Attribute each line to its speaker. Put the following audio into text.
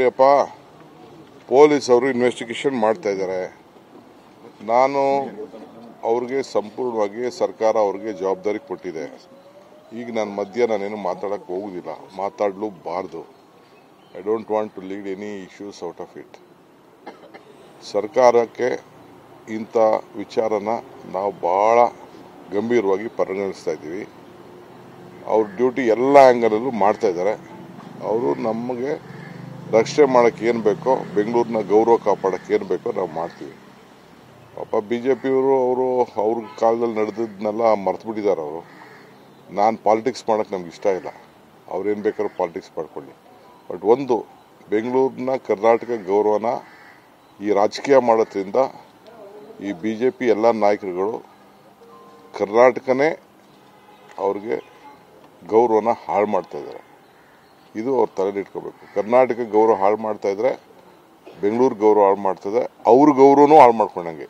Speaker 1: ನೋಡಿಯಪ್ಪ, police ಅವರು investigation ಮಾಡ್ತಾ ಇದ್ದಾರೆ. ನಾನು ಅವ್ರಿಗೆ ಸಂಪೂರ್ಣವಾಗಿ ಸರ್ಕಾರ ಅವ್ರಿಗೆ ಜವಾಬ್ದಾರಿ ಕೊಟ್ಟಿದೆ. ಈಗ ನಾನು ಮಧ್ಯ ನಾನೇನು ಮಾತಾಡಕ್ಕೆ ಹೋಗುದಿಲ್ಲ, ಮಾತಾಡಲೂಬಾರ್ದು. I don't want to lead any issues out of it. ಸರ್ಕಾರಕ್ಕೆ ಇಂಥ ವಿಚಾರನ ನಾವು ಭಾಳ ಗಂಭೀರವಾಗಿ ಪರಿಗಣಿಸ್ತಾ ಇದ್ದೀವಿ. ಅವ್ರ ಡ್ಯೂಟಿ ಎಲ್ಲ ಆ್ಯಂಗಲಲ್ಲೂ ಮಾಡ್ತಾ ಇದ್ದಾರೆ. ಅವರು ನಮಗೆ ರಕ್ಷಣೆ ಮಾಡೋಕ್ಕೆ ಏನು ಬೇಕೋ, ಬೆಂಗಳೂರಿನ ಗೌರವ ಕಾಪಾಡೋಕ್ಕೆ ಏನು ಬೇಕೋ ನಾವು ಮಾಡ್ತೀವಿ. ಪಾಪ BJPಯವರು ಅವ್ರ ಕಾಲದಲ್ಲಿ ನಡೆದದನ್ನೆಲ್ಲ ಮರ್ತು ಬಿಟ್ಟಿದ್ದಾರೆ. ನಾನು ಪಾಲಿಟಿಕ್ಸ್ ಮಾಡೋಕ್ಕೆ ನಮ್ಗೆ ಇಷ್ಟ ಇಲ್ಲ. ಅವ್ರೇನು ಬೇಕಾದ್ರೂ ಪಾಲಿಟಿಕ್ಸ್ ಮಾಡ್ಕೊಳ್ಳಿ. ಬಟ್ ಒಂದು, ಬೆಂಗಳೂರಿನ ಕರ್ನಾಟಕ ಗೌರವನ ಈ ರಾಜಕೀಯ ಮಾಡೋದ್ರಿಂದ ಈ BJP ಎಲ್ಲ ನಾಯಕರುಗಳು ಕರ್ನಾಟಕನೇ ಅವ್ರಿಗೆ ಗೌರವನ ಹಾಳು ಮಾಡ್ತಾ ಇದ್ದಾರೆ. ಇದು ಅವ್ರ ತಲೆಯಲ್ಲಿ ಇಟ್ಕೋಬೇಕು. ಕರ್ನಾಟಕ ಗೌರವ ಹಾಳು ಮಾಡ್ತಾ ಇದ್ರೆ ಬೆಂಗಳೂರು ಗೌರವ ಹಾಳು ಮಾಡ್ತದೆ, ಅವ್ರ ಗೌರವನೂ ಹಾಳು ಮಾಡ್ಕೊಂಡಂಗೆ.